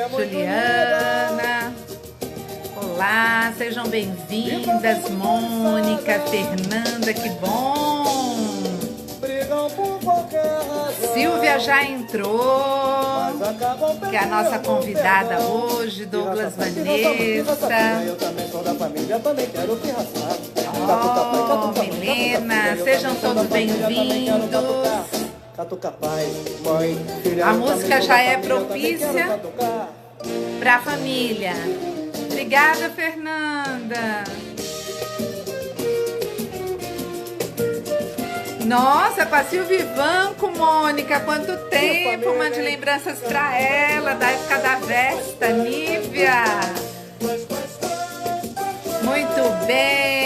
Juliana. Olá, sejam bem-vindas, Mônica, Fernanda, que bom! Silvia já entrou, que é a nossa convidada hoje, Douglas Vanessa. Oh, Milena, sejam todos bem-vindos. A música já é propícia para a família. Obrigada, Fernanda. Nossa, com a Silvia Ivanco, Mônica, quanto tempo! Mande lembranças para ela, da época da Vesta, Nívia. Muito bem.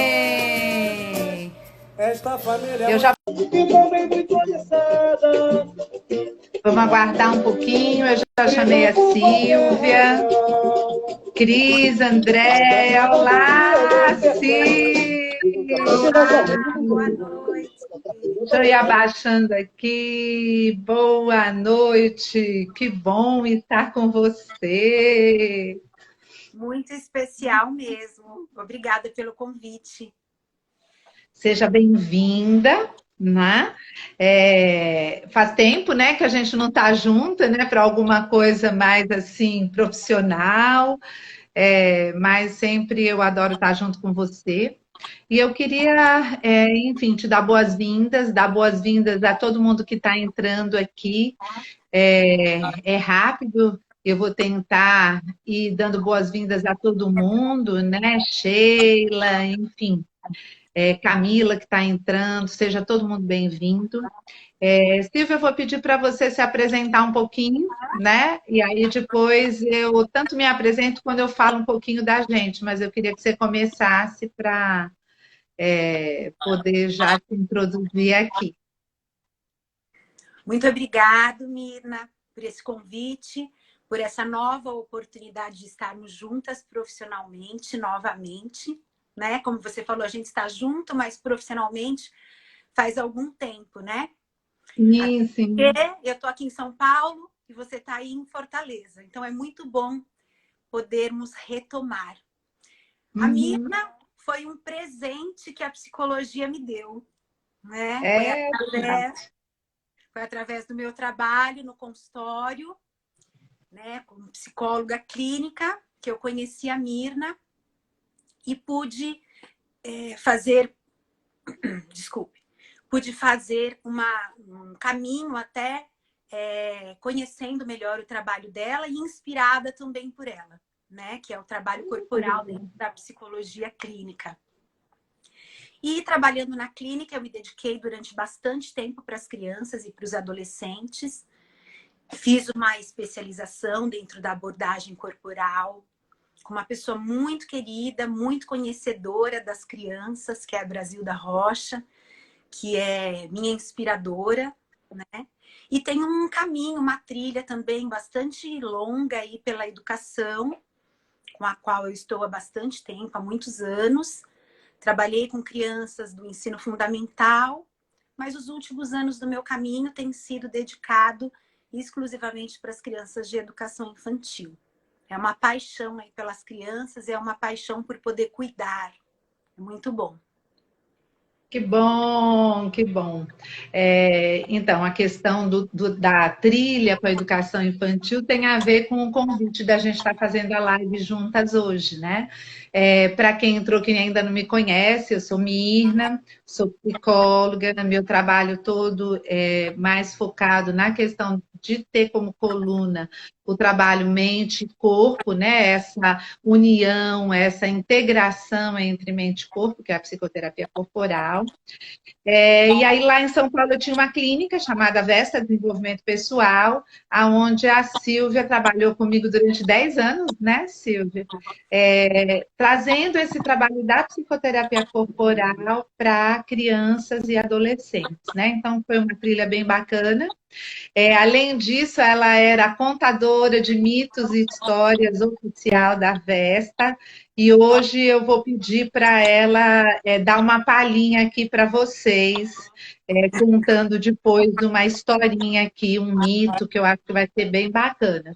Eu já... Vamos aguardar um pouquinho, eu já chamei a Silvia. Cris, Andréia, olá, Silvia! Boa noite. Deixa eu ir abaixando aqui. Boa noite, que bom estar com você. Muito especial mesmo. Obrigada pelo convite. Seja bem-vinda, né? Faz tempo, né, que a gente não está junta, né, para alguma coisa mais assim profissional, mas sempre eu adoro estar junto com você. E eu queria, enfim, te dar boas-vindas a todo mundo que está entrando aqui. É rápido, eu vou tentar ir dando boas-vindas a todo mundo, né? Sheila, enfim, Camila que está entrando, seja todo mundo bem-vindo. Silvia, eu vou pedir para você se apresentar um pouquinho, né? E aí depois eu tanto me apresento quando eu falo um pouquinho da gente, mas eu queria que você começasse para poder já se introduzir aqui. Muito obrigada, Mirna, por esse convite, por essa nova oportunidade de estarmos juntas profissionalmente, novamente, né? Como você falou, a gente está junto, mas profissionalmente faz algum tempo, né? Sim. Eu estou aqui em São Paulo e você está aí em Fortaleza. Então, é muito bom podermos retomar. A Mirna foi um presente que a psicologia me deu, né? Foi através do meu trabalho no consultório, né, como psicóloga clínica, que eu conheci a Mirna e pude fazer um caminho até conhecendo melhor o trabalho dela e inspirada também por ela, né, que é o trabalho corporal dentro da psicologia clínica. E trabalhando na clínica, eu me dediquei durante bastante tempo para as crianças e para os adolescentes. Fiz uma especialização dentro da abordagem corporal, com uma pessoa muito querida, muito conhecedora das crianças, que é a Brasilda Rocha, que é minha inspiradora, né? E tem um caminho, uma trilha também bastante longa aí pela educação, com a qual eu estou há bastante tempo, há muitos anos. Trabalhei com crianças do ensino fundamental, mas os últimos anos do meu caminho têm sido dedicado exclusivamente para as crianças de educação infantil. É uma paixão aí pelas crianças, é uma paixão por poder cuidar. É muito bom. Que bom, que bom. Então, a questão da trilha com a educação infantil tem a ver com o convite da gente estar fazendo a live juntas hoje, né? Para quem entrou que ainda não me conhece, eu sou Mirna, sou psicóloga, meu trabalho todo é mais focado na questão de ter como coluna o trabalho mente e corpo, né? Essa união, essa integração entre mente e corpo, que é a psicoterapia corporal. E aí lá em São Paulo eu tinha uma clínica chamada Vesta Desenvolvimento Pessoal, onde a Silvia trabalhou comigo durante 10 anos, né, Silvia? Trazendo esse trabalho da psicoterapia corporal para para crianças e adolescentes, né? Então, foi uma trilha bem bacana. Além disso, ela era contadora de mitos e histórias oficial da Vesta, e hoje eu vou pedir para ela dar uma palhinha aqui para vocês, contando depois uma historinha aqui, um mito que eu acho que vai ser bem bacana.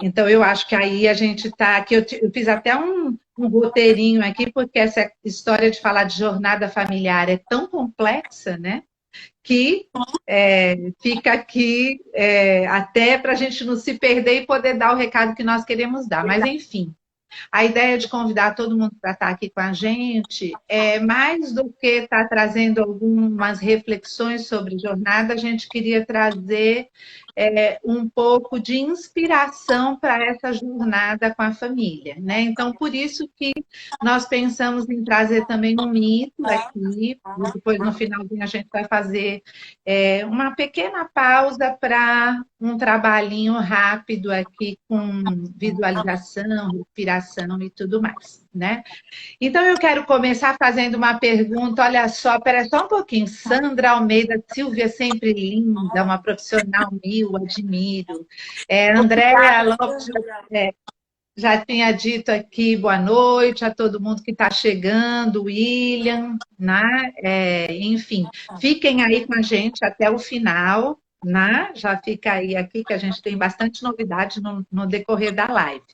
Então, eu acho que aí a gente está aqui. Eu fiz até um roteirinho aqui, porque essa história de falar de jornada familiar é tão complexa, né? Que fica aqui até para a gente não se perder e poder dar o recado que nós queremos dar. Mas, enfim, a ideia de convidar todo mundo para estar aqui com a gente é mais do que estar trazendo algumas reflexões sobre jornada, a gente queria trazer um pouco de inspiração para essa jornada com a família, né? Então, por isso que nós pensamos em trazer também um mito aqui, e depois no finalzinho a gente vai fazer uma pequena pausa para um trabalhinho rápido aqui com visualização, respiração e tudo mais, né? Então eu quero começar fazendo uma pergunta, olha só, espera só um pouquinho. Sandra Almeida, Silvia sempre linda, uma profissional mil, admiro. Andréa Lopes já tinha dito aqui boa noite a todo mundo que está chegando, William, né? Enfim, fiquem aí com a gente até o final, né? Já fica aí aqui que a gente tem bastante novidade no decorrer da live.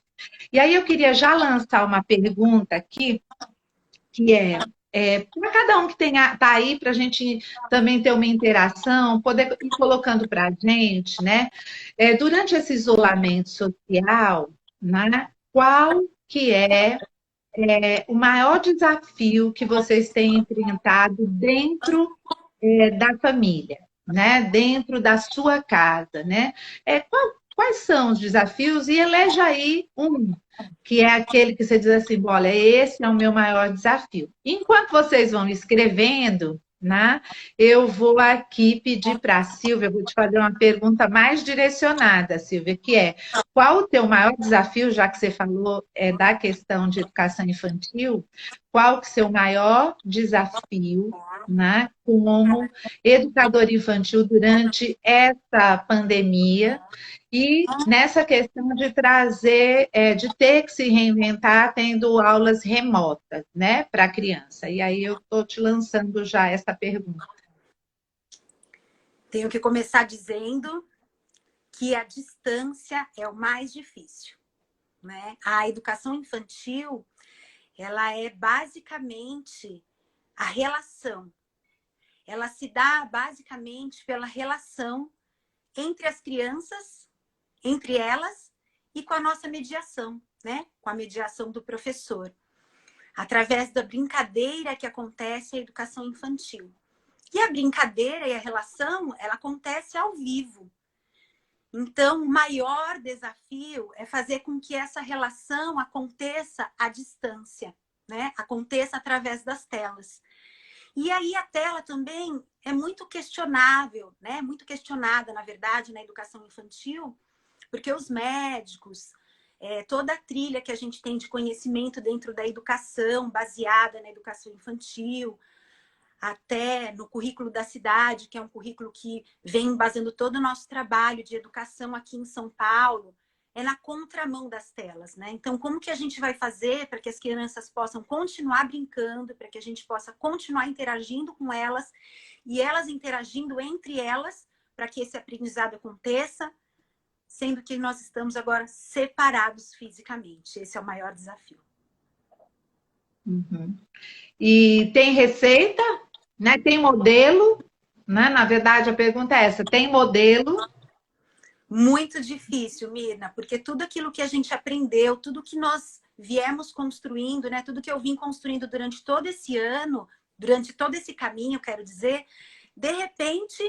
E aí eu queria já lançar uma pergunta aqui, que para cada um que está aí, para a gente também ter uma interação, poder ir colocando para a gente, né? Durante esse isolamento social, né? Qual que o maior desafio que vocês têm enfrentado dentro da família, né? Dentro da sua casa, né? Quais são os desafios? E eleja aí um, que é aquele que você diz assim, olha, esse é o meu maior desafio. Enquanto vocês vão escrevendo, né, eu vou aqui pedir para a Silvia, eu vou te fazer uma pergunta mais direcionada, Silvia, que é, qual o teu maior desafio, já que você falou da questão de educação infantil, qual que é o seu maior desafio, né, como educador infantil durante essa pandemia, e nessa questão de trazer, de ter que se reinventar tendo aulas remotas, né, para a criança. E aí eu estou te lançando já essa pergunta. Tenho que começar dizendo que a distância é o mais difícil, né? A educação infantil, ela é basicamente a relação. Ela se dá basicamente pela relação entre as crianças, entre elas e com a nossa mediação, né? Com a mediação do professor, através da brincadeira que acontece a educação infantil. E a brincadeira e a relação, ela acontece ao vivo. Então, o maior desafio é fazer com que essa relação aconteça à distância, né? Aconteça através das telas. E aí a tela também é muito questionável, né? Muito questionada, na verdade, na educação infantil, porque os médicos, toda a trilha que a gente tem de conhecimento dentro da educação, baseada na educação infantil, até no currículo da cidade, que é um currículo que vem embasando todo o nosso trabalho de educação aqui em São Paulo, é na contramão das telas, né? Então, como que a gente vai fazer para que as crianças possam continuar brincando, para que a gente possa continuar interagindo com elas e elas interagindo entre elas, para que esse aprendizado aconteça, sendo que nós estamos agora separados fisicamente. Esse é o maior desafio. Uhum. E tem receita, né? Tem modelo, né? Na verdade, a pergunta é essa: tem modelo? Muito difícil, Mirna, porque tudo aquilo que a gente aprendeu, tudo que nós viemos construindo, né? Tudo que eu vim construindo durante todo esse ano, durante todo esse caminho, quero dizer, de repente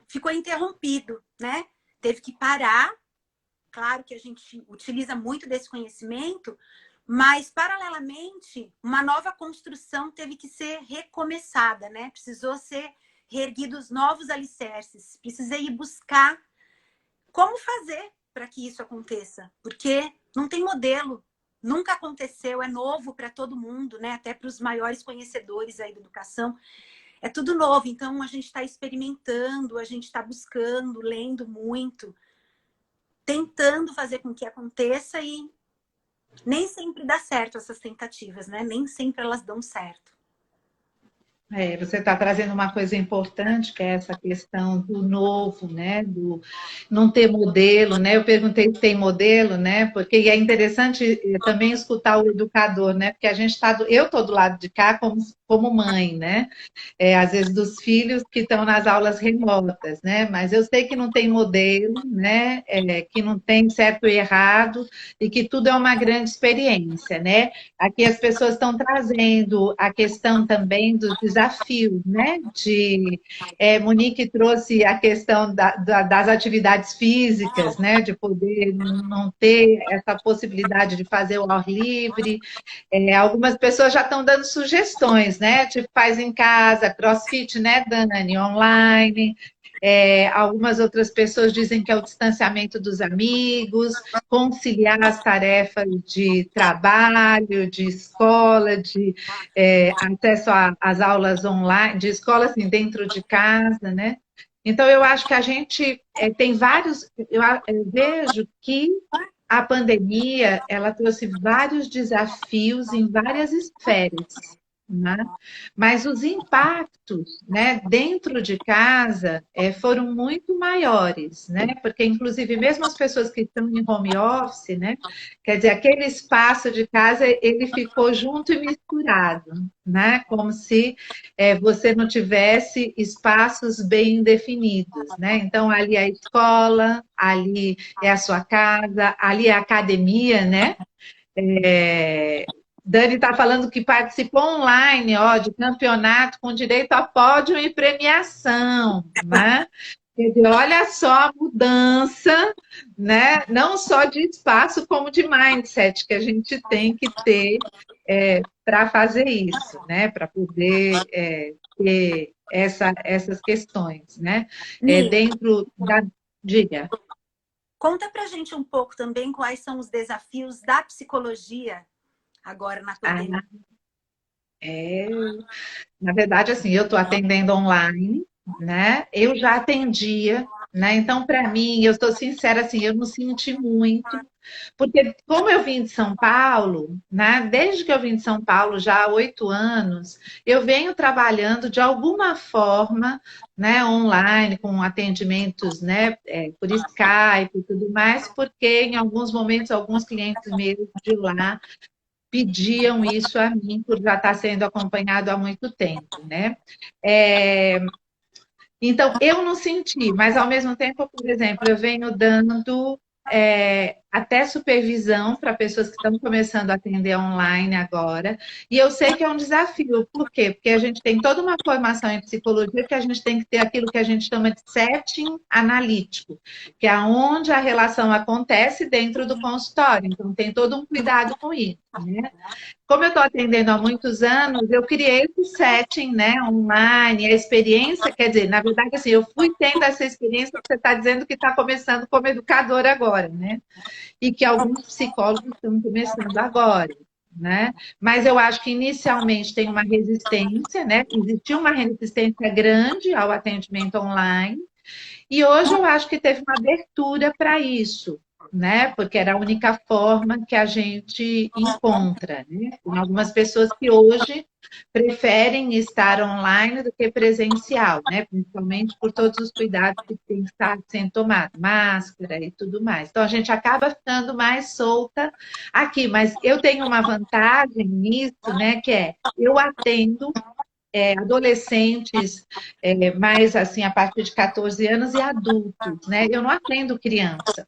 ficou interrompido, né? Teve que parar. Claro que a gente utiliza muito desse conhecimento, mas, paralelamente, uma nova construção teve que ser recomeçada, né? Precisou ser reerguidos novos alicerces. Precisei ir buscar como fazer para que isso aconteça, porque não tem modelo, nunca aconteceu, é novo para todo mundo, né? Até para os maiores conhecedores aí da educação. É tudo novo, então a gente está experimentando, a gente está buscando, lendo muito, tentando fazer com que aconteça e nem sempre dá certo essas tentativas, né? Nem sempre elas dão certo. Você está trazendo uma coisa importante, que é essa questão do novo, né? Do não ter modelo, né? Eu perguntei se tem modelo, né? Porque é interessante também escutar o educador, né? Porque a gente está, eu estou do lado de cá como mãe, né? Às vezes dos filhos que estão nas aulas remotas, né? Mas eu sei que não tem modelo, né? Que não tem certo e errado e que tudo é uma grande experiência, né? Aqui as pessoas estão trazendo a questão também dos desafios, né? Monique trouxe a questão das atividades físicas, né? De poder não ter essa possibilidade de fazer o ar livre. Algumas pessoas já estão dando sugestões, né? Tipo, faz em casa, CrossFit, né, Dani? Online. Algumas outras pessoas dizem que é o distanciamento dos amigos, conciliar as tarefas de trabalho, de escola, de acesso às aulas online, de escola, assim, dentro de casa, né? Então, eu acho que a gente tem vários... Eu vejo que a pandemia, ela trouxe vários desafios em várias esferas, né? Mas os impactos, né, dentro de casa foram muito maiores, né? Porque, inclusive, mesmo as pessoas que estão em home office, né? Quer dizer, aquele espaço de casa, ele ficou junto e misturado, né? Como se você não tivesse espaços bem definidos, né? Então, ali é a escola, ali é a sua casa, ali é a academia, né? Dani está falando que participou online, ó, de campeonato com direito a pódio e premiação, né? Quer dizer, olha só a mudança, né? Não só de espaço, como de mindset que a gente tem que ter para fazer isso, né? Para poder ter essas questões, né? Dentro da... Diga. Conta pra gente um pouco também quais são os desafios da psicologia agora na pandemia. Na verdade, assim, eu estou atendendo online, né? Eu já atendia, né? Então, para mim, eu estou sincera, assim, eu não senti muito, porque como eu vim de São Paulo, né? Desde que eu vim de São Paulo, já há 8 anos, eu venho trabalhando de alguma forma, né? Online, com atendimentos, né? Por Skype e tudo mais, porque em alguns momentos, alguns clientes meus de lá pediam isso a mim, por já estar sendo acompanhado há muito tempo, né? Então, eu não senti, mas ao mesmo tempo, por exemplo, eu venho dando até supervisão para pessoas que estão começando a atender online agora, e eu sei que é um desafio. Por quê? Porque a gente tem toda uma formação em psicologia que a gente tem que ter aquilo que a gente chama de setting analítico, que é onde a relação acontece dentro do consultório. Então, tem todo um cuidado com isso, né? Como eu estou atendendo há muitos anos, eu criei esse setting, né, online, a experiência, quer dizer, na verdade, assim, eu fui tendo essa experiência que você está dizendo que está começando como educadora agora, né? E que alguns psicólogos estão começando agora, né? Mas eu acho que inicialmente tem uma resistência, né? Existiu uma resistência grande ao atendimento online, e hoje eu acho que teve uma abertura para isso, né? Porque era a única forma que a gente encontra, né? Tem algumas pessoas que hoje preferem estar online do que presencial, né? Principalmente por todos os cuidados que tem que estar sendo tomado, máscara e tudo mais. Então a gente acaba ficando mais solta aqui, mas eu tenho uma vantagem nisso, né? Que é eu atendo adolescentes, mais assim, a partir de 14 anos e adultos, né? Eu não atendo criança.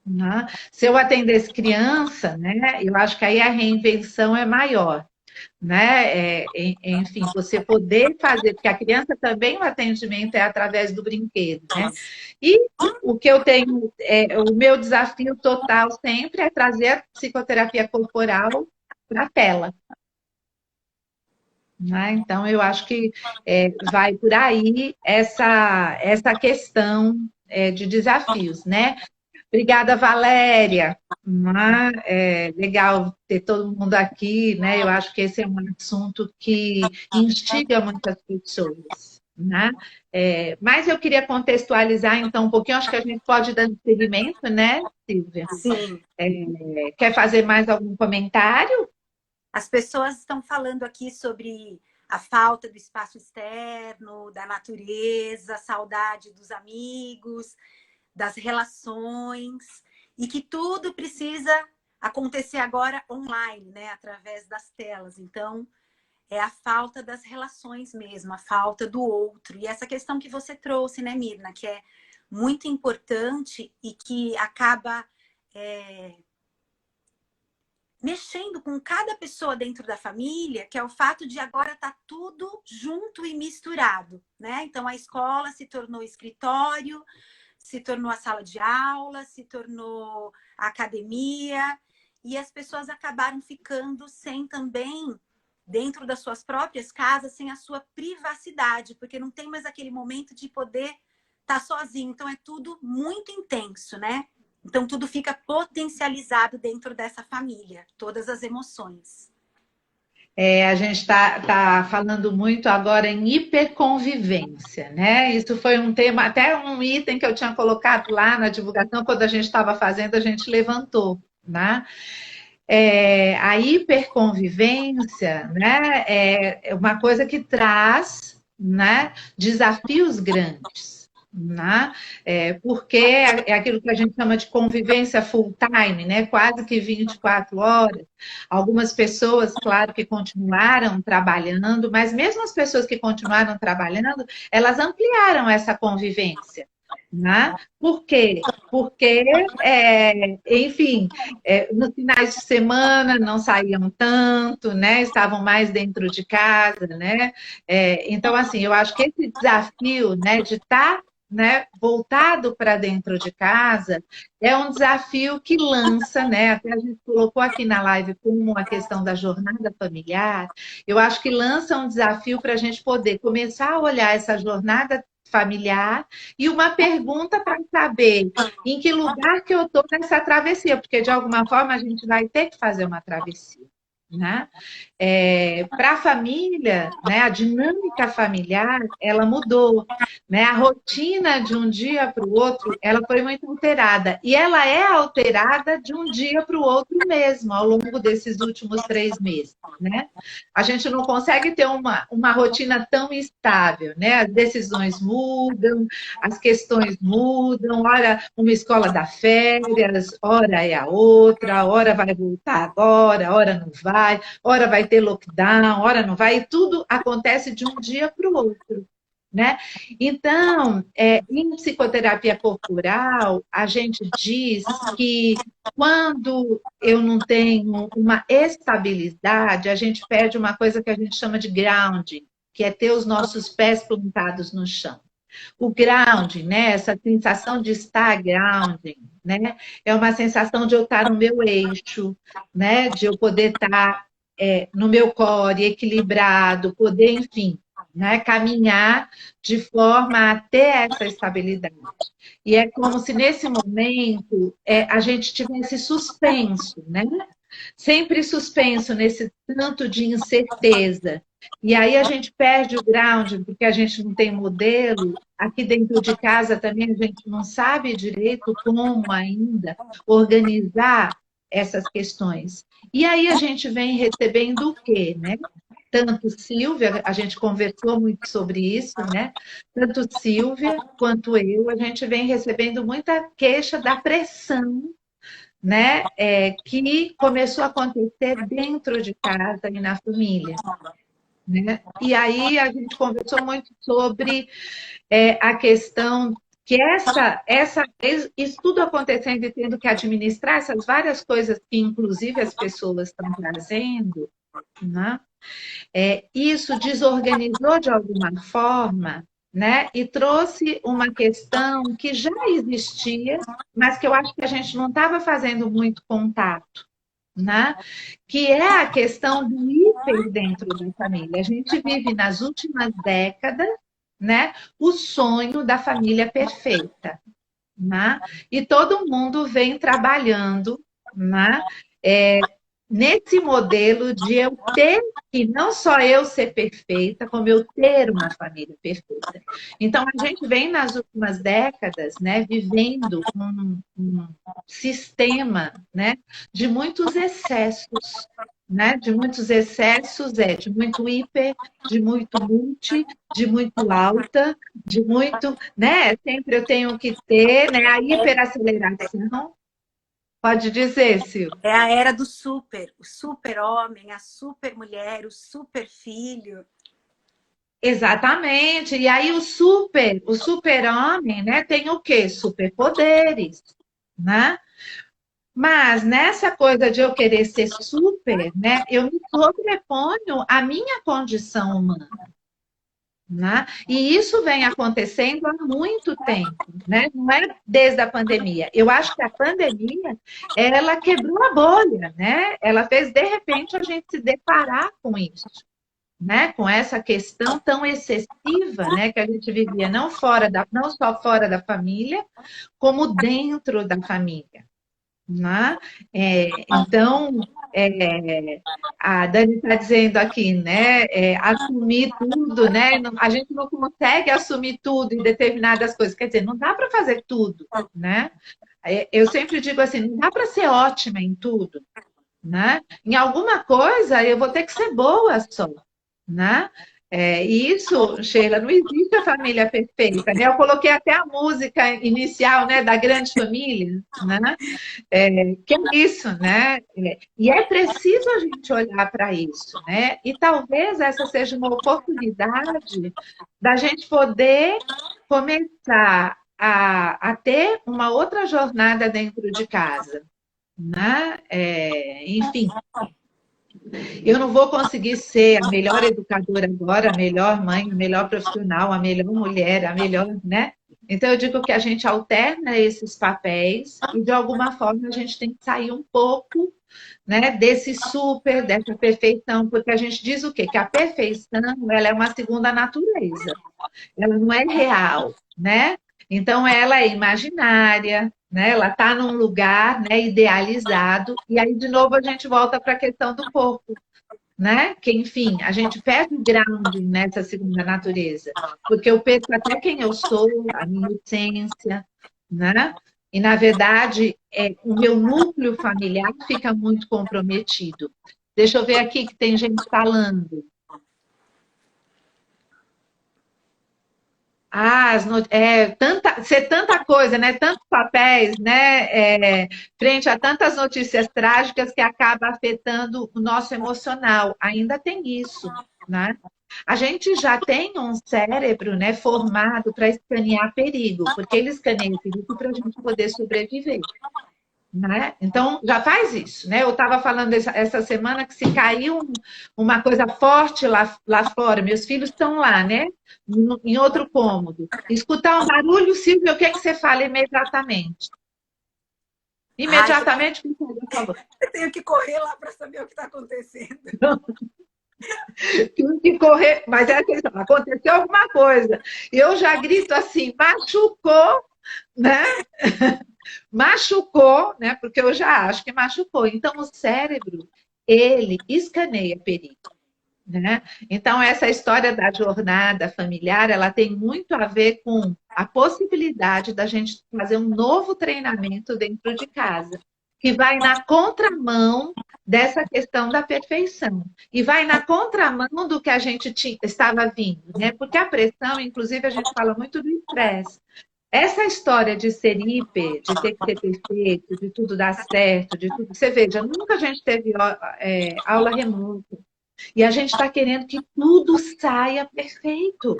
Né? Se eu atendesse criança, né, eu acho que aí a reinvenção é maior. Né? Enfim, você poder fazer, porque a criança também o atendimento é através do brinquedo, né? E o que eu tenho, o meu desafio total sempre é trazer a psicoterapia corporal para a tela. Né? Então, eu acho que vai por aí essa questão de desafios, né? Obrigada, Valéria. É legal ter todo mundo aqui, né? Eu acho que esse é um assunto que instiga muitas pessoas, né? Mas eu queria contextualizar então um pouquinho, acho que a gente pode dar seguimento, né, Silvia? Sim. Quer fazer mais algum comentário? As pessoas estão falando aqui sobre a falta do espaço externo, da natureza, saudade dos amigos, das relações, e que tudo precisa acontecer agora online, né, através das telas. Então, é a falta das relações mesmo, a falta do outro. E essa questão que você trouxe, né, Mirna, que é muito importante e que acaba mexendo com cada pessoa dentro da família, que é o fato de agora estar tudo junto e misturado, né? Então, a escola se tornou escritório, se tornou a sala de aula, se tornou a academia, e as pessoas acabaram ficando sem também, dentro das suas próprias casas, sem a sua privacidade, porque não tem mais aquele momento de poder estar sozinho. Então, é tudo muito intenso, né? Então, tudo fica potencializado dentro dessa família, todas as emoções. A gente está falando muito agora em hiperconvivência, né? Isso foi um tema, até um item que eu tinha colocado lá na divulgação, quando a gente estava fazendo, a gente levantou, né? A hiperconvivência, né, é uma coisa que traz, né, desafios grandes, né? Porque é aquilo que a gente chama de convivência full time, né? Quase que 24 horas. Algumas pessoas, claro, que continuaram trabalhando, mas mesmo as pessoas que continuaram trabalhando, elas ampliaram essa convivência. Né? Por quê? Porque, enfim, nos finais de semana não saíam tanto, né? Estavam mais dentro de casa, né? Então, assim, eu acho que esse desafio, né, de estar, né, voltado para dentro de casa é um desafio que lança, né? Até a gente colocou aqui na live como a questão da jornada familiar. Eu acho que lança um desafio para a gente poder começar a olhar essa jornada familiar e uma pergunta para saber em que lugar que eu estou nessa travessia, porque de alguma forma a gente vai ter que fazer uma travessia. Né? Para a família, né, a dinâmica familiar, ela mudou. Né? A rotina de um dia para o outro, ela foi muito alterada. E ela é alterada de um dia para o outro mesmo, ao longo desses últimos 3 meses. Né? A gente não consegue ter uma rotina tão estável. Né? As decisões mudam, as questões mudam, ora uma escola dá férias, ora é a outra, ora vai voltar agora, ora não vai, ora vai ter lockdown, ora não vai, e tudo acontece de um dia para o outro. Né? Então, em psicoterapia corporal, a gente diz que quando eu não tenho uma estabilidade, a gente perde uma coisa que a gente chama de grounding, que é ter os nossos pés plantados no chão. O grounding, né? Essa sensação de estar grounding, né? É uma sensação de eu estar no meu eixo, né? De eu poder estar no meu core, equilibrado, poder, enfim, né? Caminhar de forma a ter essa estabilidade. E é como se nesse momento a gente tivesse suspenso, né? Sempre suspenso nesse tanto de incerteza. E aí a gente perde o ground, porque a gente não tem modelo. Aqui dentro de casa também a gente não sabe direito como ainda organizar essas questões. E aí a gente vem recebendo o quê, né? Tanto Silvia, a gente conversou muito sobre isso, né? Tanto Silvia quanto eu, a gente vem recebendo muita queixa da pressão, né, que começou a acontecer dentro de casa e na família. Né? E aí a gente conversou muito sobre a questão que isso tudo acontecendo e tendo que administrar essas várias coisas que, inclusive, as pessoas estão trazendo, né? Isso desorganizou de alguma forma, né? E trouxe uma questão que já existia, mas que eu acho que a gente não estava fazendo muito contato, né? Que é a questão do hiper dentro da família. A gente vive nas últimas décadas, né, o sonho da família perfeita. né? E todo mundo vem trabalhando, né? Nesse modelo de eu ter que não só eu ser perfeita, como eu ter uma família perfeita. Então, a gente vem nas últimas décadas, né, vivendo um sistema, né, de muitos excessos, né, de muitos excessos, de muito hiper, de muito multi, de muito alta, de muito, né, sempre eu tenho que ter, né, a hiperaceleração. Pode dizer, Sil. É a era do super, o super homem, a super mulher, o super filho. Exatamente. E aí o super-homem, né, tem o quê? Superpoderes, né? Mas nessa coisa de eu querer ser super, né, eu me sobreponho à minha condição humana, né? E isso vem acontecendo há muito tempo, né? Não é desde a pandemia. Eu acho que a pandemia, ela quebrou a bolha, né? Ela fez, de repente, a gente se deparar com isso. Né, com essa questão tão excessiva, né, que a gente vivia não só fora da família, como dentro da família. Né? Então, a Dani está dizendo aqui, né, assumir tudo, né? A gente não consegue assumir tudo em determinadas coisas, quer dizer, não dá para fazer tudo, né? Eu sempre digo assim, não dá para ser ótima em tudo, né? Em alguma coisa eu vou ter que ser boa só, né? E isso, Sheila, não existe a família perfeita, né? Eu coloquei até a música inicial, né, da Grande Família, né? Que é isso, né? E é preciso a gente olhar para isso, né? E talvez essa seja uma oportunidade da gente poder começar a ter uma outra jornada dentro de casa, né? Enfim, eu não vou conseguir ser a melhor educadora agora, a melhor mãe, a melhor profissional, a melhor mulher, a melhor, né? Então eu digo que a gente alterna esses papéis e de alguma forma a gente tem que sair um pouco, né, desse super, dessa perfeição, porque a gente diz o quê? Que a perfeição, ela é uma segunda natureza. Ela não é real, né? Então ela é imaginária, né? Ela está num lugar, né, idealizado, e aí de novo a gente volta para a questão do corpo, né? Que enfim, a gente perde o grounding nessa segunda natureza, porque eu perco até quem eu sou, a minha essência, né? E na verdade, o meu núcleo familiar fica muito comprometido. Deixa eu ver aqui que tem gente falando. Ser tanta coisa, né? Tantos papéis, né? Frente a tantas notícias trágicas que acaba afetando o nosso emocional. Ainda tem isso, né? A gente já tem um cérebro, né, formado para escanear perigo, porque ele escaneia perigo para a gente poder sobreviver. Né? Então, já faz isso. Né? Eu estava falando essa semana que se caiu uma coisa forte lá fora, meus filhos estão lá, né? Em outro cômodo. Escutar um barulho, Silvia, o que é que você fala imediatamente? Imediatamente, o que você falou? Eu tenho que correr lá para saber o que está acontecendo. Tenho que correr, mas é atenção, aconteceu alguma coisa. Eu já grito assim, machucou, né? Machucou, né? Porque eu já acho que machucou. Então, o cérebro, ele escaneia perigo, né? Então, essa história da jornada familiar, ela tem muito a ver com a possibilidade da gente fazer um novo treinamento dentro de casa, que vai na contramão dessa questão da perfeição. E vai na contramão do que a gente estava vindo, né? Porque a pressão, inclusive, a gente fala muito do estresse. Essa história de ser hiper, de ter que ser perfeito, de tudo dar certo, de tudo. Você veja, nunca a gente teve aula remota. E a gente está querendo que tudo saia perfeito.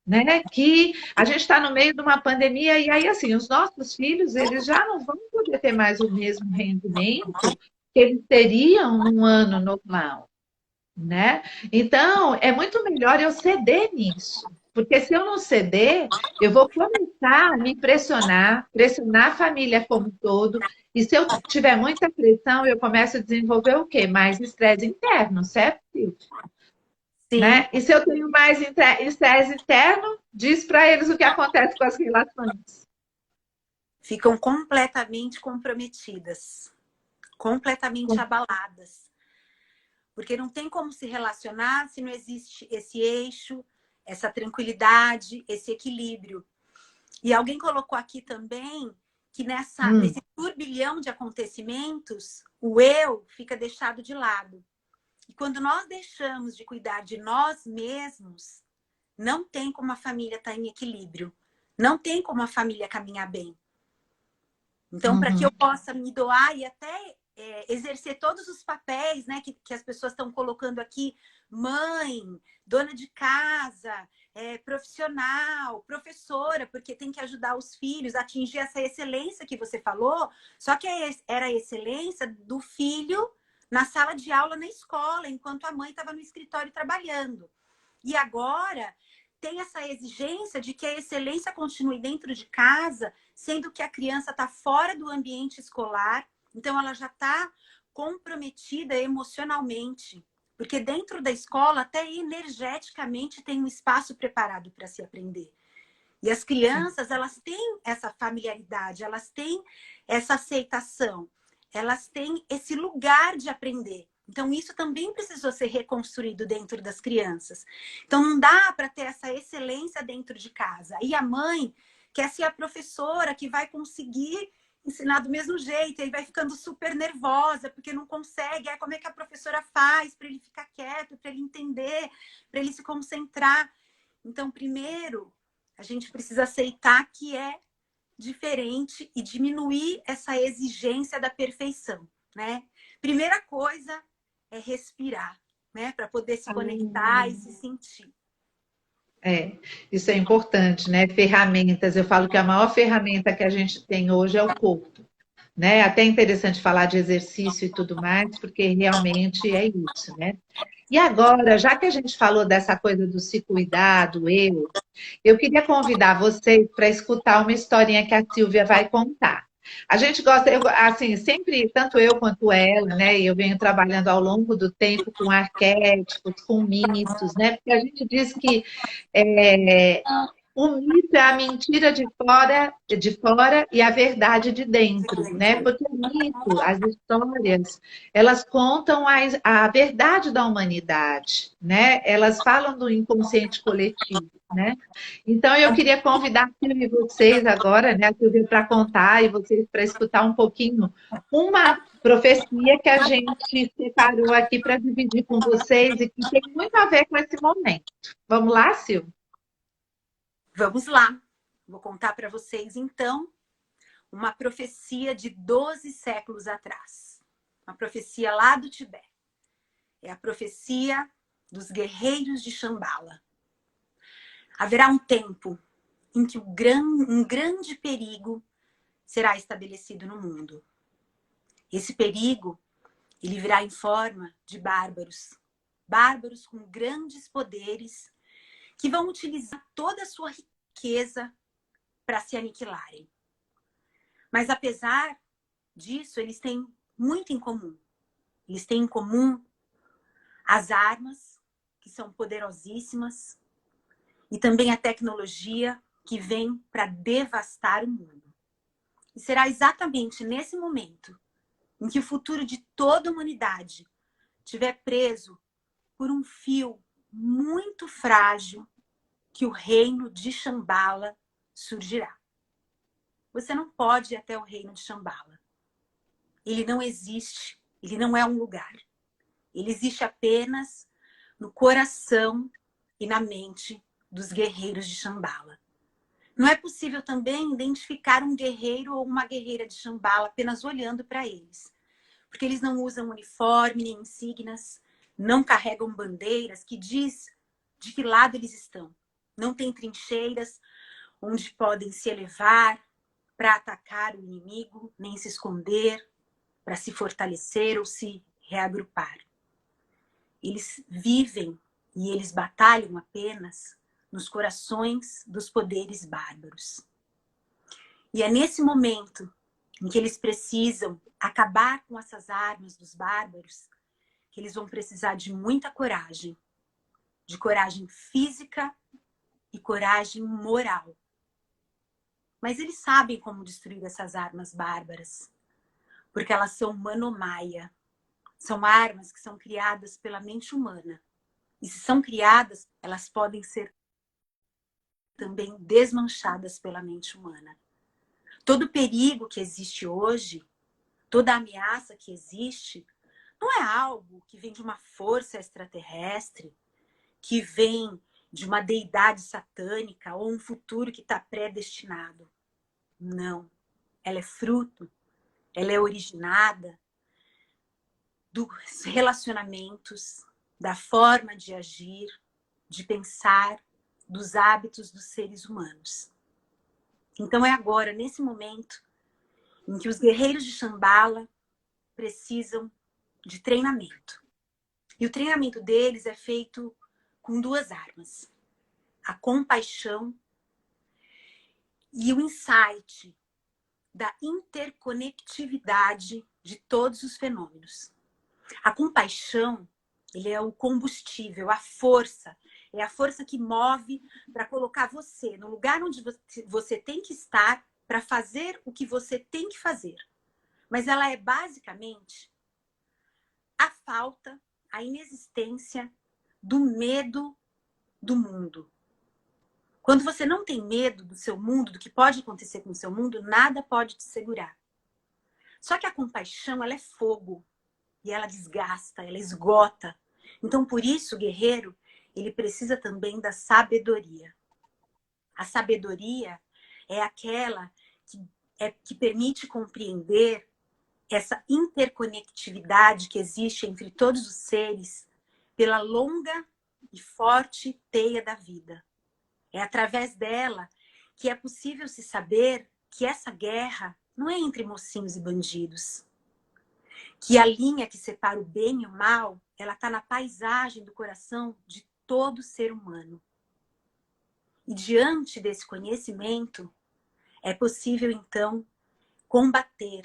Né? Que a gente está no meio de uma pandemia e aí, assim, os nossos filhos, eles já não vão poder ter mais o mesmo rendimento que eles teriam num ano normal. Né? Então, é muito melhor eu ceder nisso. Porque se eu não ceder, eu vou começar a me pressionar a família como um todo. E se eu tiver muita pressão, eu começo a desenvolver o quê? Mais estresse interno, certo, Silvia? Sim. Né? E se eu tenho mais estresse interno, diz para eles o que acontece com as relações. ficam completamente comprometidas, completamente abaladas. Porque não tem como se relacionar se não existe esse eixo, essa tranquilidade, esse equilíbrio. E alguém colocou aqui também que nesse turbilhão de acontecimentos, o eu fica deixado de lado. E quando nós deixamos de cuidar de nós mesmos, não tem como a família estar em equilíbrio. Não tem como a família caminhar bem. Então, para que eu possa me doar e até exercer todos os papéis, né, que as pessoas estão colocando aqui, mãe, dona de casa, profissional, professora, porque tem que ajudar os filhos a atingir essa excelência que você falou, só que era a excelência do filho na sala de aula, na escola, enquanto a mãe estava no escritório trabalhando. E agora tem essa exigência de que a excelência continue dentro de casa, sendo que a criança está fora do ambiente escolar, então ela já está comprometida emocionalmente. Porque dentro da escola, até energeticamente, tem um espaço preparado para se aprender. E as crianças, elas têm essa familiaridade, elas têm essa aceitação, elas têm esse lugar de aprender. Então, isso também precisou ser reconstruído dentro das crianças. Então, não dá para ter essa excelência dentro de casa. E a mãe quer ser a professora que vai conseguir ensinar do mesmo jeito, e aí vai ficando super nervosa, porque não consegue. Aí, como é que a professora faz para ele ficar quieto, para ele entender, para ele se concentrar? Então, primeiro, a gente precisa aceitar que é diferente e diminuir essa exigência da perfeição, né? Primeira coisa é respirar, né? Para poder se conectar e se sentir. Isso é importante, né? Ferramentas. Eu falo que a maior ferramenta que a gente tem hoje é o corpo, né? Até interessante falar de exercício e tudo mais, porque realmente é isso, né? E agora, já que a gente falou dessa coisa do se cuidar, do eu queria convidar vocês para escutar uma historinha que a Silvia vai contar. A gente gosta, assim, sempre, tanto eu quanto ela, né? Eu venho trabalhando ao longo do tempo com arquétipos, com mitos, né? Porque a gente diz que é, o mito é a mentira de fora e a verdade de dentro, né? Porque o mito, as histórias, elas contam a verdade da humanidade, né? Elas falam do inconsciente coletivo, né? Então eu queria convidar a Silvia e vocês agora, né, a Silvia para contar e vocês para escutar um pouquinho uma profecia que a gente separou aqui para dividir com vocês e que tem muito a ver com esse momento. Vamos lá, Silvia? Vamos lá. Vou contar para vocês, então, uma profecia de 12 séculos atrás. Uma profecia lá do Tibete. É a profecia dos guerreiros de Shambhala. Haverá um tempo em que um grande perigo será estabelecido no mundo. Esse perigo, ele virá em forma de bárbaros. Bárbaros com grandes poderes que vão utilizar toda a sua riqueza para se aniquilarem. Mas apesar disso, eles têm muito em comum. Eles têm em comum as armas, que são poderosíssimas, e também a tecnologia que vem para devastar o mundo. E será exatamente nesse momento em que o futuro de toda a humanidade estiver preso por um fio muito frágil que o reino de Shambhala surgirá. Você não pode ir até o reino de Shambhala. Ele não existe, ele não é um lugar. Ele existe apenas no coração e na mente dos guerreiros de Shambhala. Não é possível também identificar um guerreiro ou uma guerreira de Shambhala apenas olhando para eles. Porque eles não usam uniforme nem insígnias, não carregam bandeiras que diz de que lado eles estão. Não tem trincheiras onde podem se elevar para atacar o inimigo, nem se esconder, para se fortalecer ou se reagrupar. Eles vivem e eles batalham apenas nos corações dos poderes bárbaros. E é nesse momento em que eles precisam acabar com essas armas dos bárbaros que eles vão precisar de muita coragem. De coragem física e coragem moral. Mas eles sabem como destruir essas armas bárbaras, porque elas são manomaya. São armas que são criadas pela mente humana. E se são criadas, elas podem ser também desmanchadas pela mente humana. Todo perigo que existe hoje, toda ameaça que existe, não é algo que vem de uma força extraterrestre, que vem de uma deidade satânica ou um futuro que está predestinado. Não. Ela é fruto, ela é originada dos relacionamentos, da forma de agir, de pensar, dos hábitos dos seres humanos. Então é agora, nesse momento, em que os guerreiros de Shambhala precisam de treinamento. E o treinamento deles é feito com duas armas: a compaixão e o insight da interconectividade de todos os fenômenos. A compaixão, ele é o combustível, a força. É a força que move para colocar você no lugar onde você tem que estar para fazer o que você tem que fazer. Mas ela é basicamente a falta, a inexistência do medo do mundo. Quando você não tem medo do seu mundo, do que pode acontecer com o seu mundo, nada pode te segurar. Só que a compaixão, ela é fogo. E ela desgasta, ela esgota. Então, por isso, o guerreiro, ele precisa também da sabedoria. A sabedoria é aquela que permite compreender essa interconectividade que existe entre todos os seres pela longa e forte teia da vida. É através dela que é possível se saber que essa guerra não é entre mocinhos e bandidos. Que a linha que separa o bem e o mal, ela está na paisagem do coração de todo ser humano. E diante desse conhecimento, é possível, então, combater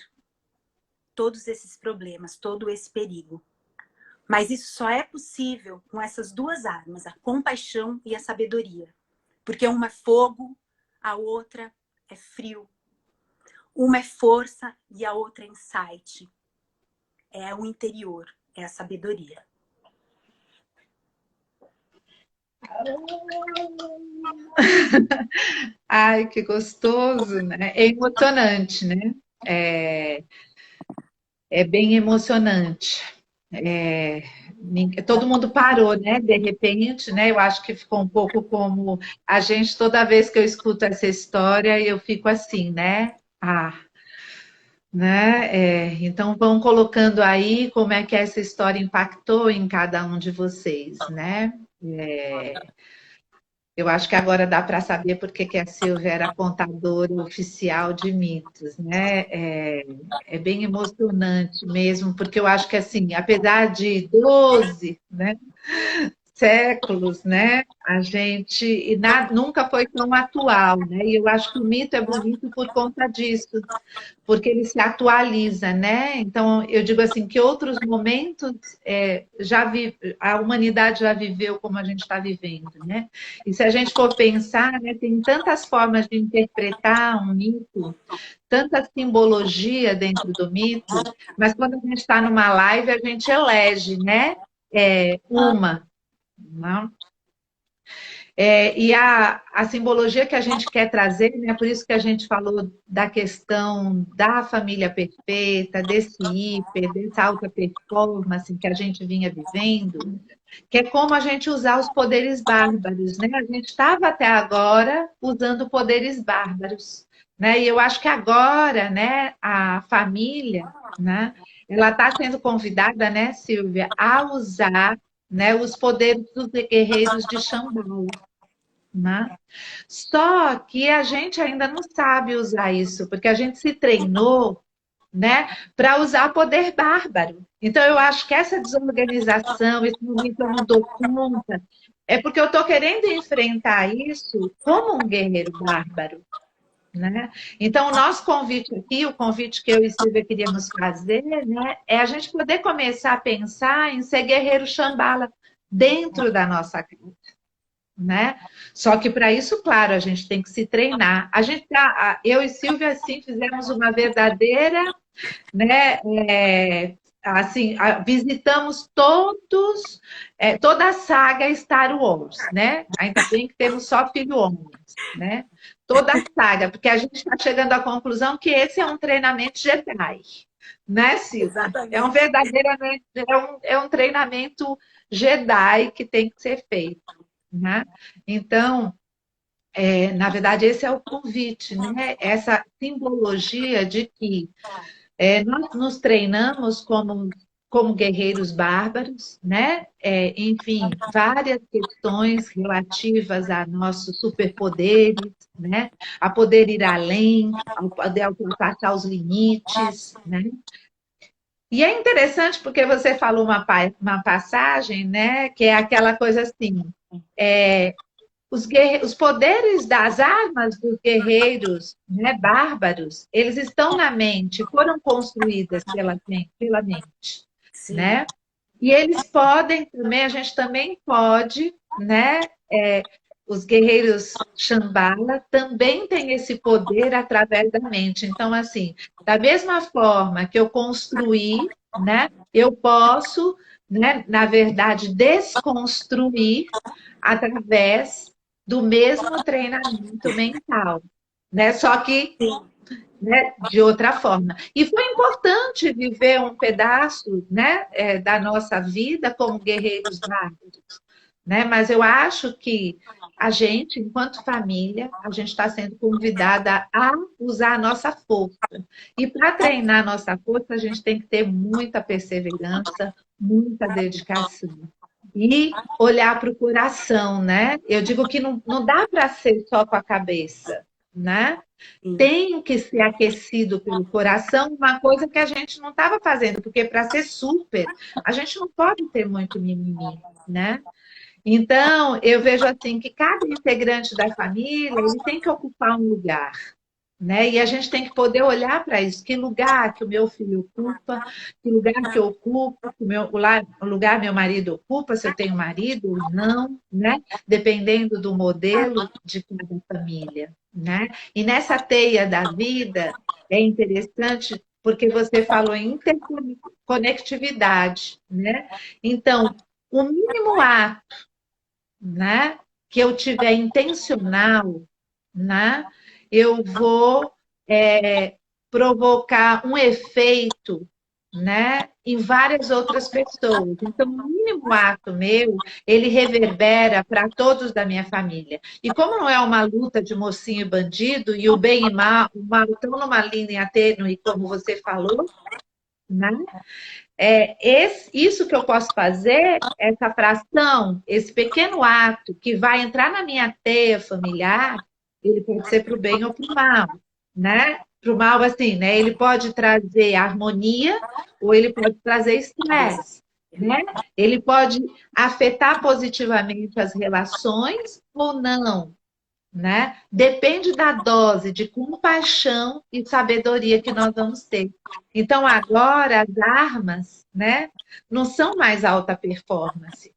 todos esses problemas, todo esse perigo. Mas isso só é possível com essas duas armas, a compaixão e a sabedoria. Porque uma é fogo, a outra é frio. Uma é força e a outra é insight. É o interior, é a sabedoria. Ai, que gostoso, né? É emocionante, né? É bem emocionante. Todo mundo parou, né? De repente, né? Eu acho que ficou um pouco como a gente, toda vez que eu escuto essa história, eu fico assim, né? Né? Então vão colocando aí como é que essa história impactou em cada um de vocês, né? Eu acho que agora dá para saber porque que a Silvia era contadora oficial de mitos, né? É bem emocionante mesmo, porque eu acho que assim, apesar de 12, né, séculos, né? A gente nunca foi tão atual, né? E eu acho que o mito é bonito por conta disso, porque ele se atualiza, né? Então eu digo assim que outros momentos a humanidade já viveu como a gente está vivendo, né? E se a gente for pensar, né, tem tantas formas de interpretar um mito, tanta simbologia dentro do mito, mas quando a gente está numa live a gente elege, né? Uma. Não? E a simbologia que a gente quer trazer, né, por isso que a gente falou da questão da família perfeita, desse hiper, dessa alta performance que a gente vinha vivendo, que é como a gente usar os poderes bárbaros, né? A gente estava até agora usando poderes bárbaros, né? E eu acho que agora, né, a família, né, ela está sendo convidada, né, Silvia, a usar, né, os poderes dos guerreiros de Xambala, né? Só que a gente ainda não sabe usar isso, porque a gente se treinou, né, para usar poder bárbaro. Então, eu acho que essa desorganização, esse momento eu não dou conta, é porque eu estou querendo enfrentar isso como um guerreiro bárbaro. Né? Então, o nosso convite aqui, o convite que eu e Silvia queríamos fazer, né, é a gente poder começar a pensar em ser guerreiro Xambala dentro da nossa casa. né? Só que para isso, claro, a gente tem que se treinar. Eu e Silvia, assim, fizemos uma verdadeira, né? Assim, visitamos toda a saga Star Wars, né? Ainda bem que temos só filho homens, né? Toda a saga, porque a gente está chegando à conclusão que esse é um treinamento Jedi, né, Silvia? É um Exatamente. verdadeiramente, é um treinamento Jedi que tem que ser feito, né? Então, na verdade, esse é o convite, né? Essa simbologia de que nós nos treinamos como guerreiros bárbaros, né? Enfim, várias questões relativas a nossos superpoderes, né? A poder ir além, a poder ultrapassar os limites, né? E é interessante porque você falou uma passagem, né? Que é aquela coisa assim. Os poderes das armas dos guerreiros, né, bárbaros, eles estão na mente, foram construídas pela mente, Sim, né? E eles podem também, a gente também pode, né? Os guerreiros Shambhala também têm esse poder através da mente. Então, assim, da mesma forma que eu construí, né? Eu posso, né, na verdade, desconstruir através do mesmo treinamento mental, né? Só que, sim, né, de outra forma. E foi importante viver um pedaço, né, da nossa vida como guerreiros bárbaros, né? Mas eu acho que a gente, enquanto família, a gente está sendo convidada a usar a nossa força. E para treinar a nossa força, a gente tem que ter muita perseverança, muita dedicação. E olhar para o coração, né? Eu digo que não dá para ser só com a cabeça, né? sim. Tem que ser aquecido pelo coração, uma coisa que a gente não estava fazendo, porque para ser super, a gente não pode ter muito mimimi, né? Então, eu vejo assim que cada integrante da família, ele tem que ocupar um lugar, né? E a gente tem que poder olhar para isso, que lugar que o meu filho ocupa, que lugar que eu ocupo, que o lugar meu marido ocupa, se eu tenho marido ou não, né? Dependendo do modelo de cada família, né? E nessa teia da vida é interessante porque você falou em interconectividade, né? Então, o mínimo ato, né, que eu tiver intencional, né, eu vou provocar um efeito, né, em várias outras pessoas. Então, o mínimo ato meu, ele reverbera para todos da minha família. E como não é uma luta de mocinho e bandido, e o mal estão numa linha tênue, como você falou, né? Isso que eu posso fazer, essa fração, esse pequeno ato que vai entrar na minha teia familiar, ele pode ser para o bem ou para o mal, né? Para o mal, assim, né? Ele pode trazer harmonia ou ele pode trazer estresse, né? Ele pode afetar positivamente as relações ou não, né? Depende da dose de compaixão e sabedoria que nós vamos ter. Então, agora, as armas, né, não são mais alta performance,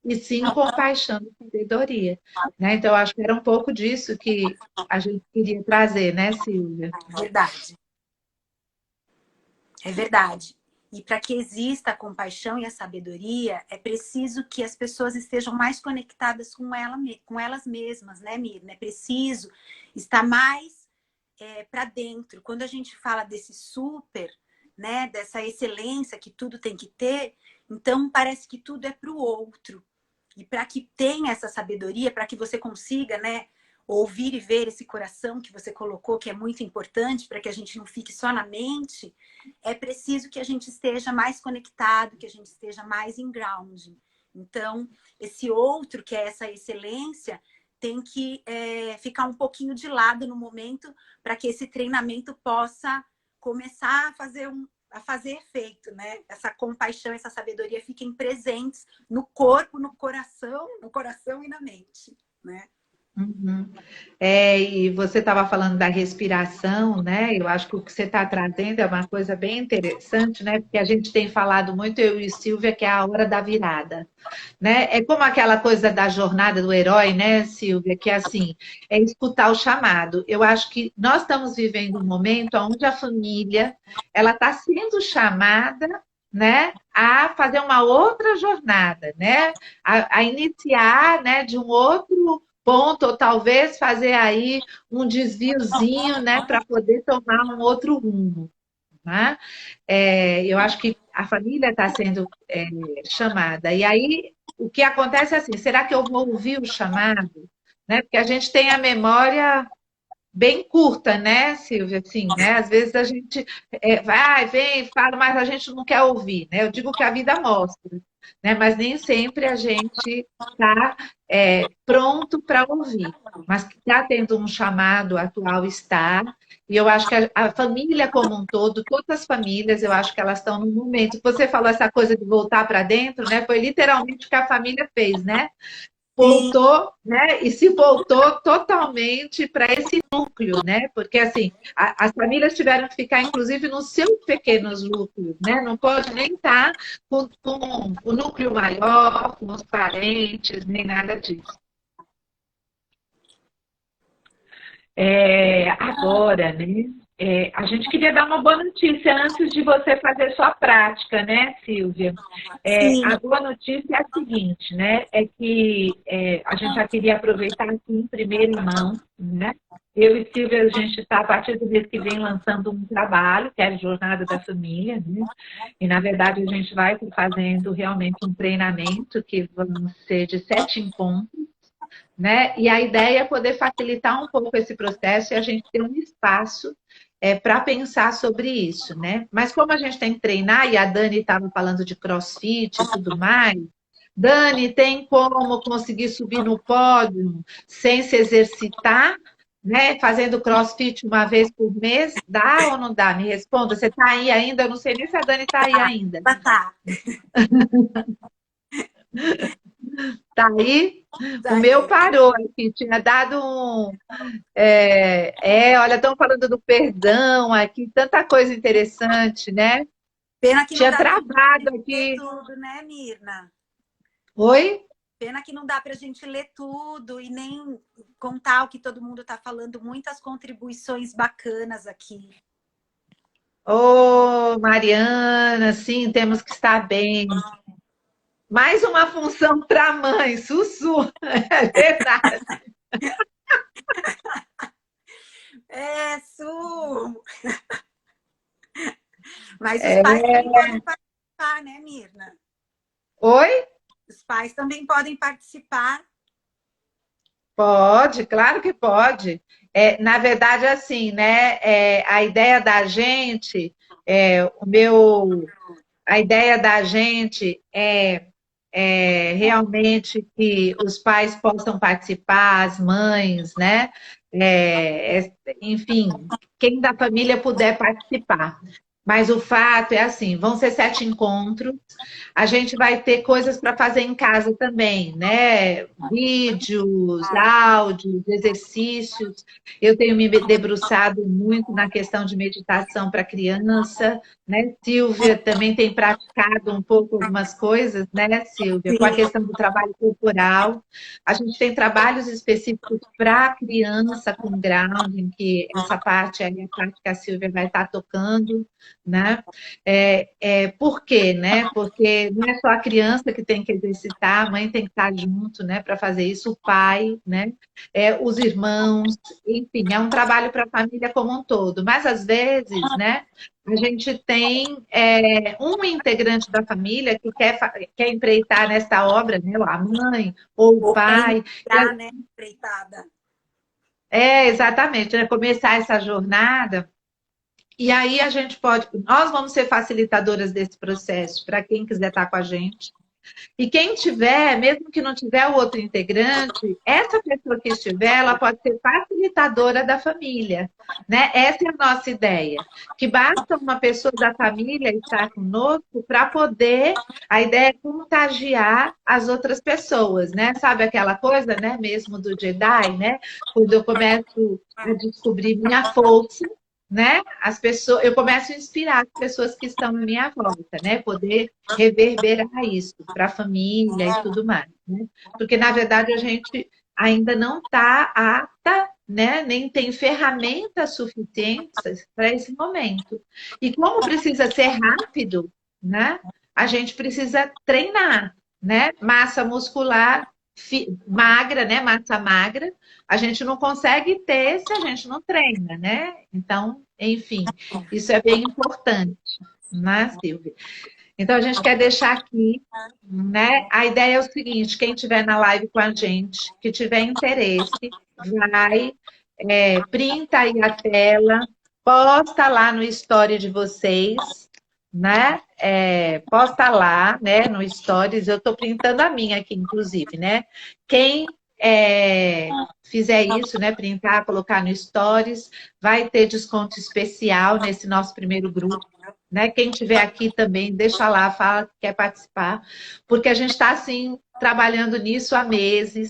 e sim compaixão e sabedoria. Né? Então, eu acho que era um pouco disso que a gente queria trazer, né, Silvia? Verdade. É verdade. E para que exista a compaixão e a sabedoria, é preciso que as pessoas estejam mais conectadas com elas mesmas, né, Mirna? É preciso estar mais para dentro. Quando a gente fala desse super, né, dessa excelência que tudo tem que ter, então parece que tudo é para o outro. E para que tenha essa sabedoria, para que você consiga, né, ouvir e ver esse coração que você colocou, que é muito importante para que a gente não fique só na mente, é preciso que a gente esteja mais conectado, que a gente esteja mais em grounding. Então, esse outro, que é essa excelência, tem que ficar um pouquinho de lado no momento para que esse treinamento possa começar a fazer efeito, né? Essa compaixão, essa sabedoria fiquem presentes no corpo, no coração e na mente, né? Uhum. E você estava falando da respiração, né? Eu acho que o que você está trazendo é uma coisa bem interessante, né? Porque a gente tem falado muito, eu e Silvia, que é a hora da virada, né? É como aquela coisa da jornada do herói, né, Silvia? Que é assim, é escutar o chamado. Eu acho que nós estamos vivendo um momento onde a família ela está sendo chamada, né, a fazer uma outra jornada, né? A iniciar, né, de um outro ponto, ou talvez fazer aí um desviozinho, né, para poder tomar um outro rumo. Né? Eu acho que a família está sendo chamada. E aí, o que acontece é assim, será que eu vou ouvir o chamado? Né? Porque a gente tem a memória bem curta, né, Silvia? Assim, né? Às vezes a gente vai, vem, fala, mas a gente não quer ouvir, né? Eu digo que a vida mostra, né? Mas nem sempre a gente está pronto para ouvir. Mas que está tendo um chamado atual está, e eu acho que a família como um todo, todas as famílias, eu acho que elas estão no momento. Você falou essa coisa de voltar para dentro, né? Foi literalmente o que a família fez, né? Sim, Voltou, né? E se voltou totalmente para esse núcleo, né? Porque assim, as famílias tiveram que ficar, inclusive, nos seus pequenos núcleos, né? Não pode nem estar com o núcleo maior, com os parentes, nem nada disso. Agora, né? A gente queria dar uma boa notícia antes de você fazer sua prática, né, Silvia? sim, A boa notícia é a seguinte, né? É que a gente já queria aproveitar aqui em primeira mão, né? Eu e Silvia, a gente está, a partir do mês que vem, lançando um trabalho, que é a Jornada da Família, né? E, na verdade, a gente vai fazendo realmente um treinamento que vão ser de 7 encontros, né? E a ideia é poder facilitar um pouco esse processo e a gente ter um espaço para pensar sobre isso, né? Mas como a gente tem que treinar, e a Dani estava falando de CrossFit e tudo mais, Dani, tem como conseguir subir no pódio sem se exercitar, né? Fazendo CrossFit uma vez por mês? Dá ou não dá? Me responda. Você está aí ainda? Eu não sei nem se a Dani está aí ainda. tá. Está aí? O meu Daí. parou aqui, tinha dado um. Olha, estão falando do perdão aqui, tanta coisa interessante, né? Pena que não Tinha dá pra travado gente ler aqui. tudo, né, Mirna? Oi? Pena que não dá pra gente ler tudo e nem contar o que todo mundo tá falando. Muitas contribuições bacanas aqui. Ô, Mariana, sim, temos que estar bem. Mais uma função para a mãe, Sussu, é verdade. Su! Mas os pais É... também podem participar, né, Mirna? Oi? Os pais também podem participar. Pode, claro que pode. Na verdade, assim, né? A ideia da gente, a ideia da gente realmente que os pais possam participar, as mães, né? Enfim, quem da família puder participar. Mas o fato é assim, vão ser 7 encontros. A gente vai ter coisas para fazer em casa também, né? Vídeos, áudios, exercícios. Eu tenho me debruçado muito na questão de meditação para criança, né? Silvia também tem praticado um pouco algumas coisas, né, Silvia? Com a Sim, questão do trabalho corporal. A gente tem trabalhos específicos para criança com grounding, que essa parte é a parte que a Silvia vai estar tocando, né? Por quê, né? Porque não é só a criança que tem que exercitar, a mãe tem que estar junto, né, para fazer isso, o pai, né? Os irmãos, enfim, é um trabalho para a família como um todo. Mas às vezes, né? A gente tem um integrante da família que quer empreitar nessa obra, né? A mãe ou o ou quer pai. iniciar, né, empreitada. Exatamente, né? Começar essa jornada. E aí a gente pode, nós vamos ser facilitadoras desse processo para quem quiser estar com a gente, E quem tiver, mesmo que não tiver o outro integrante, essa pessoa que estiver, ela pode ser facilitadora da família, né? Essa é a nossa ideia, que basta uma pessoa da família estar conosco para poder, a ideia é contagiar as outras pessoas, né? Sabe aquela coisa, né, mesmo do Jedi, né? Quando eu começo a descobrir minha força, né? As pessoas, eu começo a inspirar as pessoas que estão à minha volta, né? Poder reverberar isso para a família e tudo mais, né? Porque na verdade a gente ainda não está apta, né? Nem tem ferramentas suficientes para esse momento. E como precisa ser rápido, né? A gente precisa treinar, né? Massa muscular magra, né? Massa magra, a gente não consegue ter se a gente não treina, né? Então, enfim, isso é bem importante, né, Silvia? Então, a gente quer deixar aqui, né? A ideia é o seguinte: quem estiver na live com a gente, que tiver interesse, vai, printa aí a tela, posta lá no story de vocês, né? Posta lá, né? No stories, eu estou printando a minha aqui, inclusive, né? Quem fizer isso, né? Printar, colocar no stories, vai ter desconto especial nesse nosso primeiro grupo. Né? Quem estiver aqui também, deixa lá, fala que quer participar, porque a gente está assim trabalhando nisso há meses,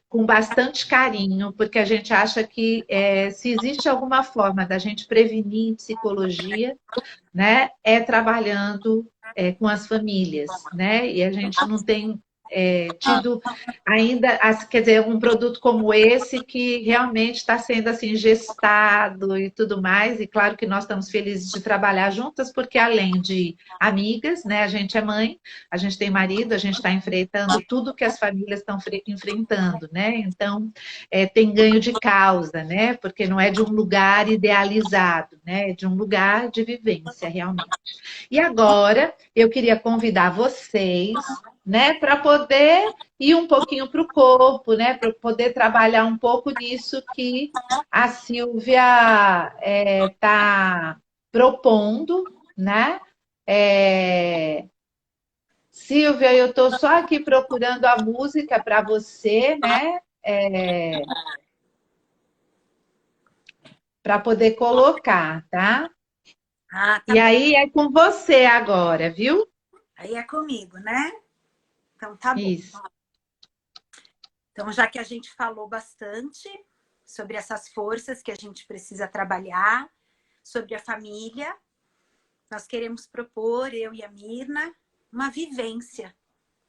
com bastante carinho, porque a gente acha que se existe alguma forma da gente prevenir em psicologia, né, é trabalhando com as famílias, né? E a gente não tem tido ainda, quer dizer, um produto como esse que realmente está sendo assim gestado e tudo mais. E claro que nós estamos felizes de trabalhar juntas, porque além de amigas, né, a gente é mãe, a gente tem marido, a gente está enfrentando tudo que as famílias estão enfrentando, né? Então tem ganho de causa, né? Porque não é de um lugar idealizado, né? É de um lugar de vivência realmente. E agora eu queria convidar vocês, né, para poder ir um pouquinho para o corpo, né, para poder trabalhar um pouco nisso que a Silvia está propondo, né? Silvia, eu estou só aqui procurando a música para você, né? Para poder colocar, tá? Ah, tá E bom. aí é com você agora, viu? Aí é comigo, né? Então tá bom. Isso. Então, já que a gente falou bastante sobre essas forças que a gente precisa trabalhar, sobre a família, nós queremos propor, eu e a Mirna, uma vivência.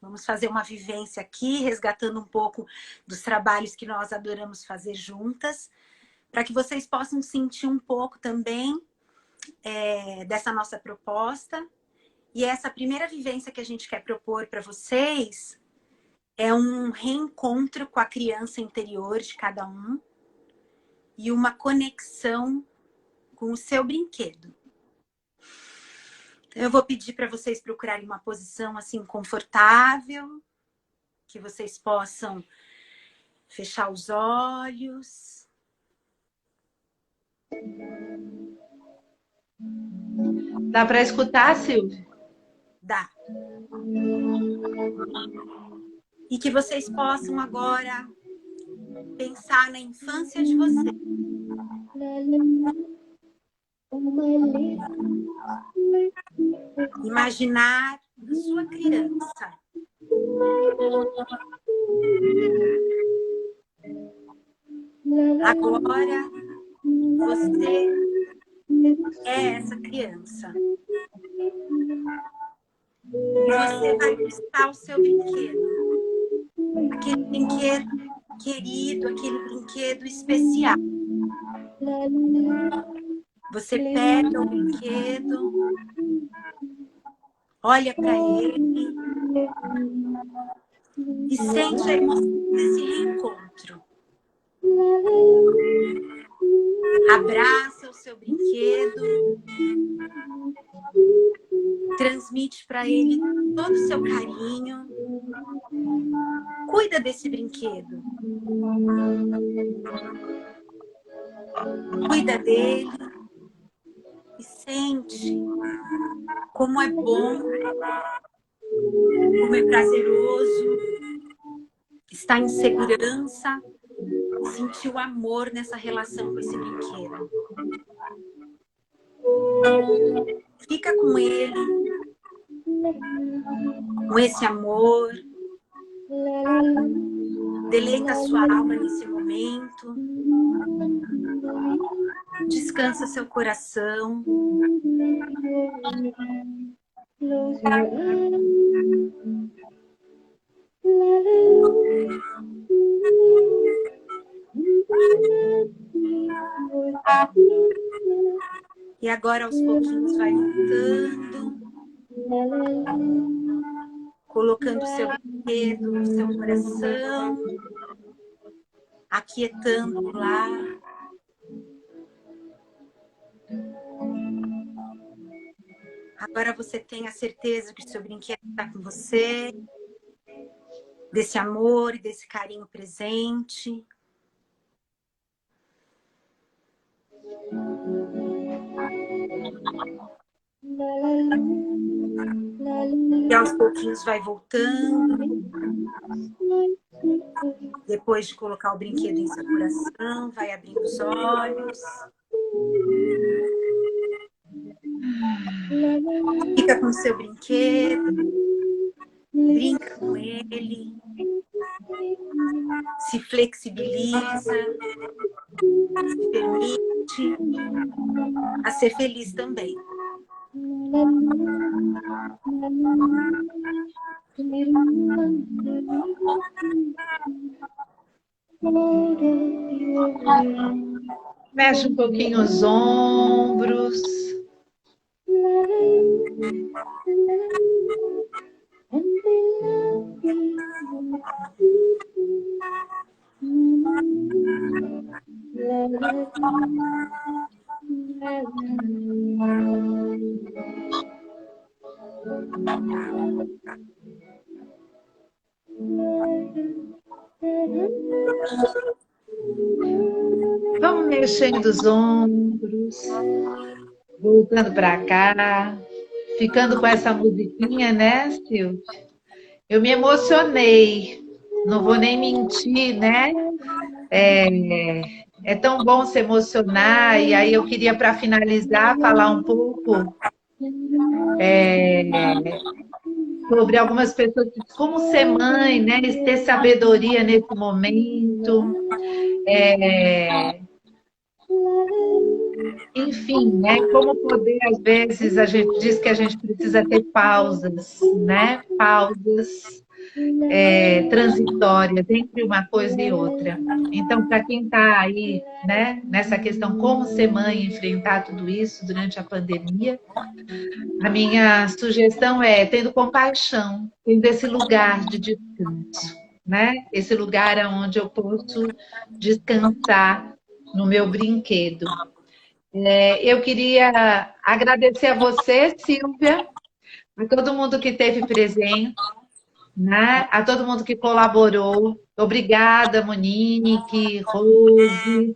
Vamos fazer uma vivência aqui, resgatando um pouco dos trabalhos que nós adoramos fazer juntas, para que vocês possam sentir um pouco também dessa nossa proposta. E essa primeira vivência que a gente quer propor para vocês é um reencontro com a criança interior de cada um e uma conexão com o seu brinquedo. Então, eu vou pedir para vocês procurarem uma posição assim confortável, que vocês possam fechar os olhos. Dá para escutar, Silvia? Dá. E que vocês possam agora pensar na infância de vocês. Imaginar a sua criança. Agora você é essa criança. E você vai buscar o seu brinquedo. Aquele brinquedo querido, aquele brinquedo especial. Você pega o brinquedo, olha para ele e sente a emoção desse reencontro. Abraça o seu brinquedo, transmite para ele todo o seu carinho. Cuida desse brinquedo. Cuida dele e sente como é bom como é prazeroso estar em segurança, sentir o amor nessa relação com esse brinquedo. Fica com ele, com esse amor. Deleita a sua alma nesse momento. Descansa seu coração. E agora, aos pouquinhos, vai voltando, colocando o seu brinquedo no seu coração, aquietando lá. Agora você tem a certeza que o seu brinquedo está com você, desse amor e desse carinho presente. E aos pouquinhos vai voltando. Depois de colocar o brinquedo em seu coração, vai abrindo os olhos. Fica com o seu brinquedo. Brinca com ele. Se flexibiliza. Se permite a ser feliz também. Mexe um pouquinho os ombros. Vamos mexendo os ombros, voltando para cá, ficando com essa musiquinha, né, Silvia? Eu me emocionei, não vou nem mentir, né? É tão bom se emocionar, e aí eu queria, para finalizar, falar um pouco sobre algumas pessoas, como ser mãe, né? Ter sabedoria nesse momento. Enfim, né? Como poder, às vezes, a gente diz que a gente precisa ter pausas, né? Pausas transitórias entre uma coisa e outra. Então, para quem está aí, né, nessa questão como ser mãe e enfrentar tudo isso durante a pandemia, a minha sugestão é tendo compaixão, tendo esse lugar de descanso, né? Esse lugar onde eu posso descansar no meu brinquedo. Eu queria agradecer a você, Silvia, a todo mundo que esteve presente, né? A todo mundo que colaborou. Obrigada, Monique, Rose,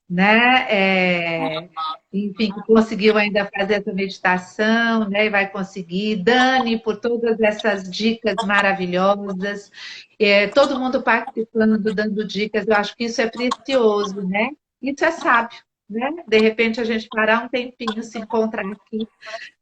né? Enfim, que conseguiu ainda fazer essa meditação, né? E vai conseguir. Dani, por todas essas dicas maravilhosas. Todo mundo participando, dando dicas. Eu acho que isso é precioso, né? Isso é sábio, né? De repente a gente parar um tempinho, se encontrar aqui,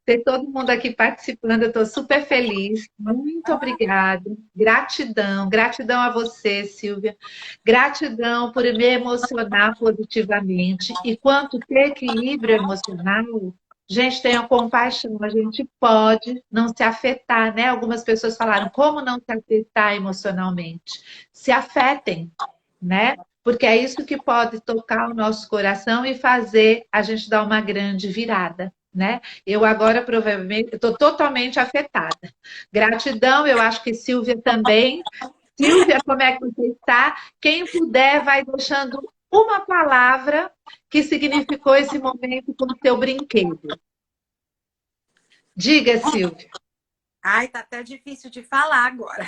ter todo mundo aqui participando, eu estou super feliz. Muito obrigada. Gratidão, gratidão a você, Silvia. Gratidão por me emocionar positivamente. E quanto ter equilíbrio emocional, gente, tenha compaixão, a gente pode não se afetar, né? Algumas pessoas falaram, como não se afetar emocionalmente? Se afetem, né? Porque é isso que pode tocar o nosso coração e fazer a gente dar uma grande virada, né? Eu agora provavelmente estou totalmente afetada. Gratidão, eu acho que Silvia também. Silvia, como é que você está? Quem puder, vai deixando uma palavra que significou esse momento com o seu brinquedo. Diga, Silvia. Ai, tá até difícil de falar agora.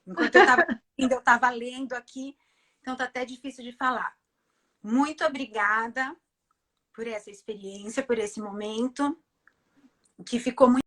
Enquanto eu estava lendo aqui, então tá até difícil de falar. Muito obrigada por essa experiência, por esse momento, que ficou muito